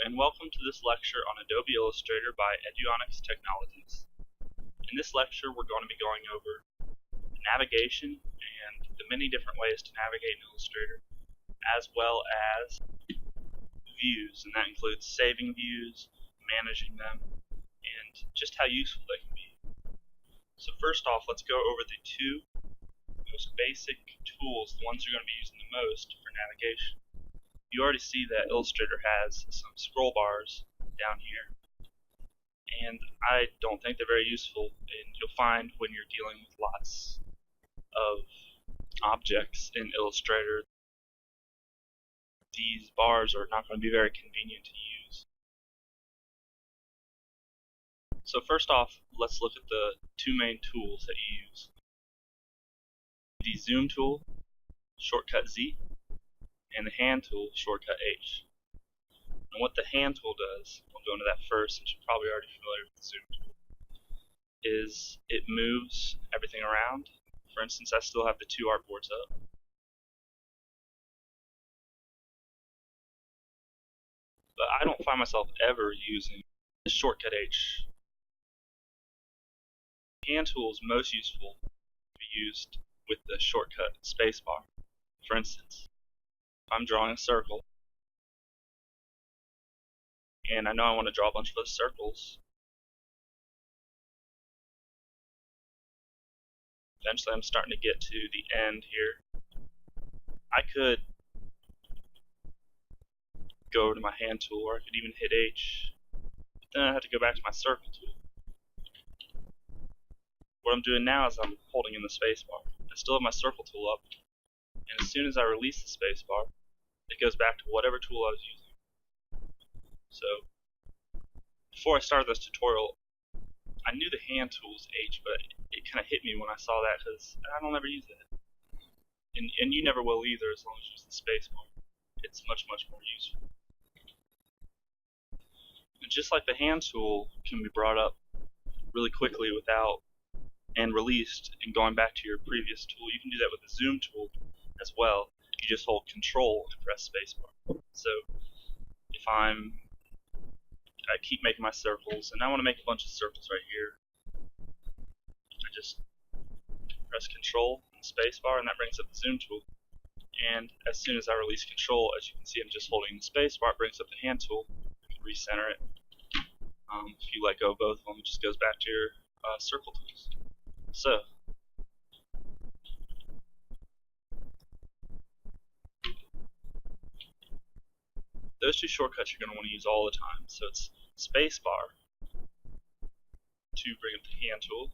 and welcome to this lecture on Adobe Illustrator by Eduonix Technologies. In this lecture, we're going to be going over navigation and the many different ways to navigate in Illustrator, as well as views, and that includes saving views, managing them, and just how useful they can be. So first off, let's go over the two most basic tools, the ones you're going to be using the most for navigation. You already see that Illustrator has some scroll bars down here, and I don't think they're very useful, and you'll find when you're dealing with lots of objects in Illustrator, these bars are not going to be very convenient to use. So first off, let's look at the two main tools that you use. The Zoom tool, shortcut Z, and the hand tool, shortcut H. And what the hand tool does, I'll go into that first since you're probably already familiar with the Zoom tool, is it moves everything around. For instance, I still have the two artboards up. But I don't find myself ever using the shortcut H. The hand tool is most useful to be used with the shortcut spacebar. For instance, if I'm drawing a circle, and I know I want to draw a bunch of those circles, eventually I'm starting to get to the end here. I could go over to my hand tool, or I could even hit H, but then I have to go back to my circle tool. What I'm doing now is I'm holding in the spacebar. I still have my circle tool up, and as soon as I release the spacebar, it goes back to whatever tool I was using. So, before I started this tutorial, I knew the hand tool was H, but it kind of hit me when I saw that because I don't ever use that. And you never will either as long as you use the spacebar. It's much, much more useful. And just like the hand tool can be brought up really quickly and released and going back to your previous tool, you can do that with the Zoom tool as well. You just hold Control and press spacebar. So if I keep making my circles, and I want to make a bunch of circles right here, I just press Control and spacebar, and that brings up the Zoom tool. And as soon as I release Control, as you can see, I'm just holding the spacebar, it brings up the hand tool. You can recenter it. If you let go of both of them, it just goes back to your circle tools. So, those two shortcuts you're going to want to use all the time. So it's spacebar to bring up the hand tool.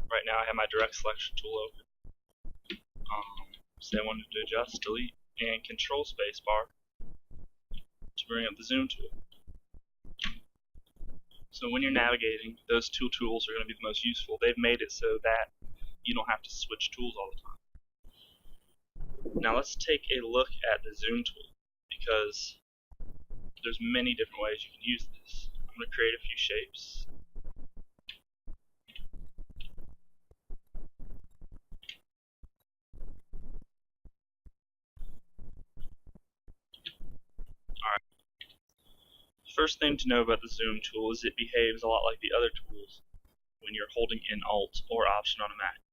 Right now I have my direct selection tool open. Say I wanted to adjust, delete, and Control spacebar to bring up the Zoom tool. So when you're navigating, those two tools are going to be the most useful. They've made it so that you don't have to switch tools all the time. Now let's take a look at the Zoom tool, because there's many different ways you can use this. I'm going to create a few shapes. Alright. First thing to know about the Zoom tool is it behaves a lot like the other tools when you're holding in Alt or Option on a Mac.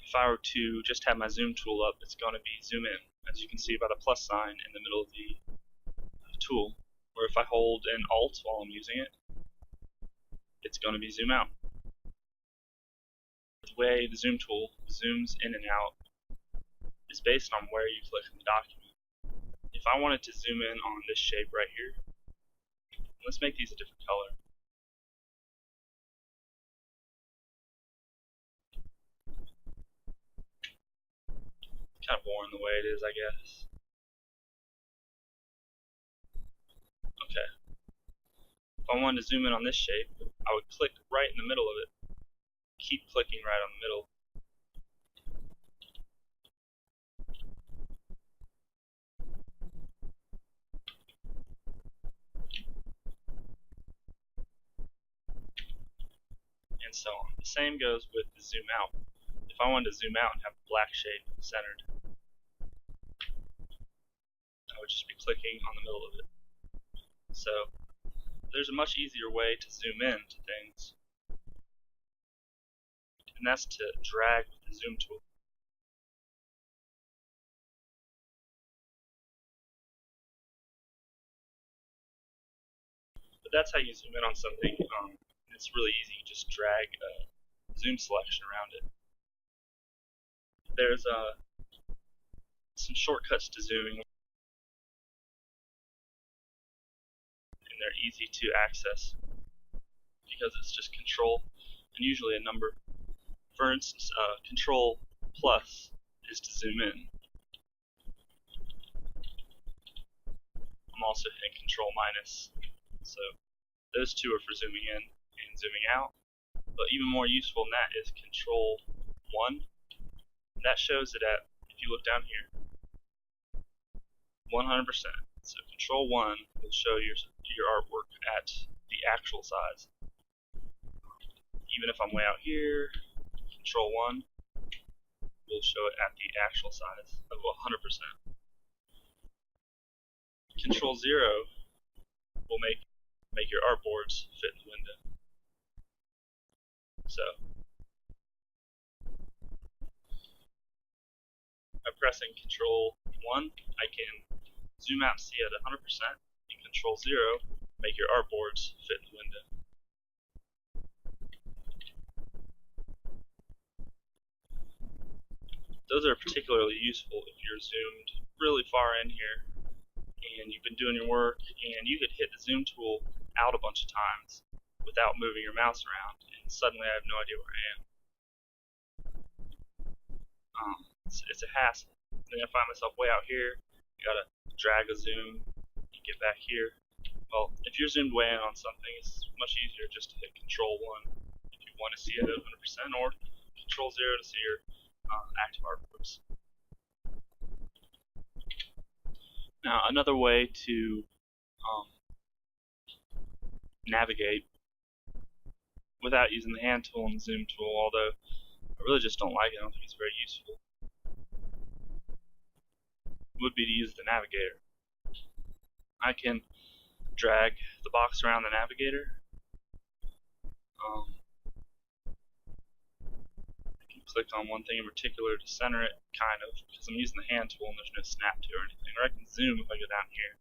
If I were to just have my Zoom tool up, it's going to be zoom in, as you can see by the plus sign in the middle of the tool. Or if I hold in Alt while I'm using it, it's going to be zoom out. The way the Zoom tool zooms in and out is based on where you click in the document. If I wanted to zoom in on this shape right here, let's make these a different color. It's kind of boring the way it is, I guess. Okay. If I wanted to zoom in on this shape, I would click right in the middle of it. Keep clicking right on the middle. And so on. The same goes with the zoom out. If I wanted to zoom out and have the black shape centered, I would just be clicking on the middle of it. So there's a much easier way to zoom in to things, and that's to drag with the zoom tool. But that's how you zoom in on something. It's really easy. You just drag a zoom selection around it. There's some shortcuts to zooming, and they're easy to access because it's just control and usually a number. For instance, control plus is to zoom in. I'm also hitting control minus. So those two are for zooming in and zooming out. But even more useful than that is control 1. That shows it at, if you look down here, 100%. So control 1 will show your artwork at the actual size. Even if I'm way out here, control 1 will show it at the actual size of 100%. Control 0 will make your artboards fit in the window. So by pressing control 1, I can zoom out and see at 100%, and control 0 make your artboards fit in the window. Those are particularly useful if you're zoomed really far in here and you've been doing your work and you could hit the zoom tool out a bunch of times without moving your mouse around, and suddenly I have no idea where I am. It's a hassle. Then I find myself way out here, you gotta drag a zoom and get back here. Well, if you're zoomed way in on something, it's much easier just to hit control 1 if you want to see it at 100%, or control 0 to see your active artworks. Now, another way to navigate without using the hand tool and the zoom tool, although I really just don't like it, I don't think it's very useful, would be to use the navigator. I can drag the box around the navigator. I can click on one thing in particular to center it, kind of, because I'm using the hand tool and there's no snap to or anything. Or I can zoom if I go down here.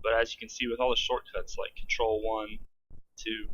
But as you can see, with all the shortcuts like control 1 to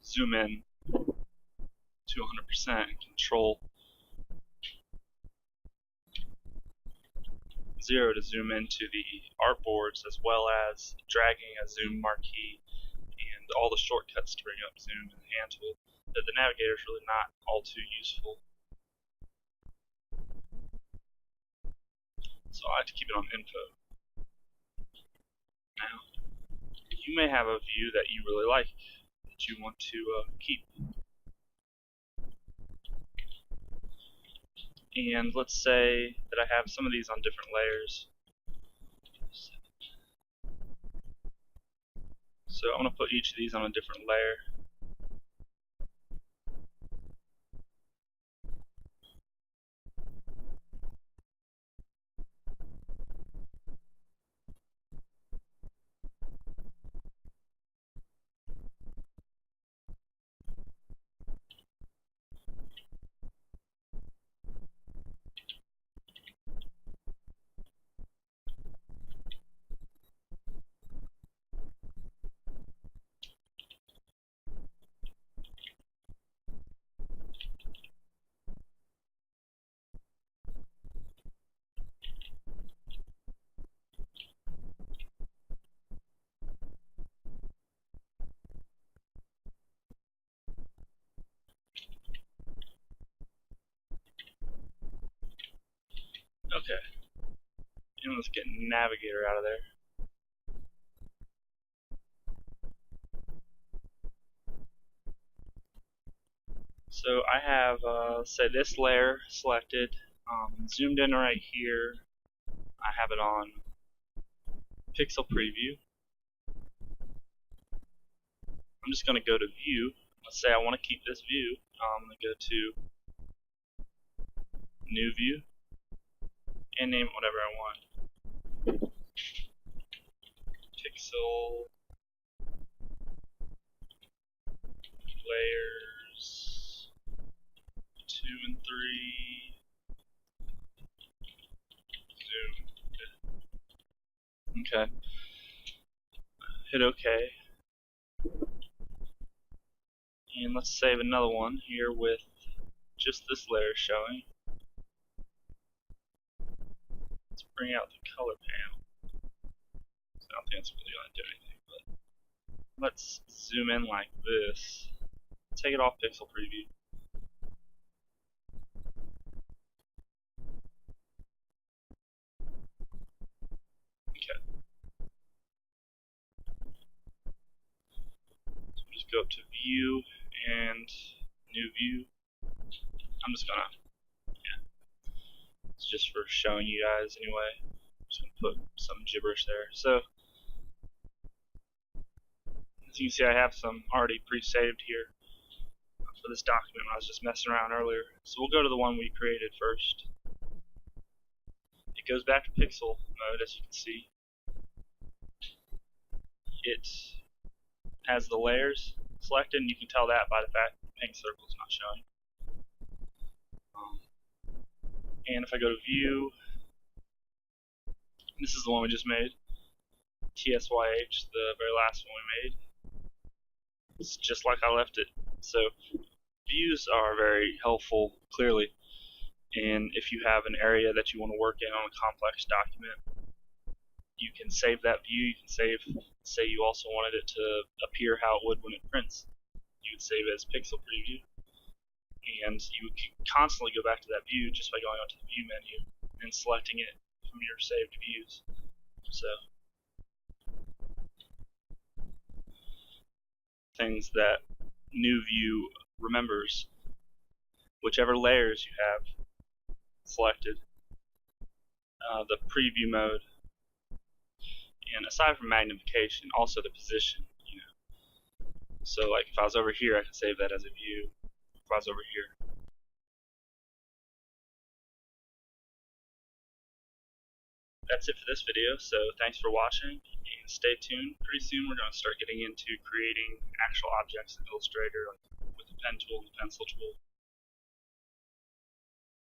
zoom in to 100% and control 0 to zoom into the artboards, as well as dragging a zoom marquee and all the shortcuts to bring up zoom in the hand tool, that the navigator is really not all too useful. So I like to keep it on info. Now, you may have a view that you really like, that you want to keep. And let's say that I have some of these on different layers. So I'm going to put each of these on a different layer. Okay, and let's get Navigator out of there. So I have, say, this layer selected, zoomed in right here. I have it on Pixel Preview. I'm just going to go to View. Let's say I want to keep this view. I'm going to go to New View. and name it whatever I want. Pixel layers 2 and 3 zoom. Okay. Hit OK. And let's save another one here with just this layer showing. Let's bring out the color panel. So I don't think it's really going to do anything, but let's zoom in like this. Take it off Pixel Preview. Okay. So just go up to View and New View. I'm just gonna, it's just for showing you guys anyway. I'm just gonna put some gibberish there. So as you can see, I have some already pre-saved here for this document when I was just messing around earlier. So we'll go to the one we created first. It goes back to pixel mode, as you can see. It has the layers selected, and you can tell that by the fact that the pink circle is not showing. And if I go to View, this is the one we just made, TSYH, the very last one we made. It's just like I left it. So views are very helpful, clearly. And if you have an area that you want to work in on a complex document, you can save that view. You can save, say you also wanted it to appear how it would when it prints. You would save it as Pixel Preview. And you would constantly go back to that view just by going onto the View menu and selecting it from your saved views. So things that New View remembers, whichever layers you have selected, the preview mode, and aside from magnification, also the position. So like if I was over here, I could save that as a view. If I was over here. That's it for this video, so thanks for watching, and stay tuned. Pretty soon we're going to start getting into creating actual objects in Illustrator, like with the pen tool and the pencil tool.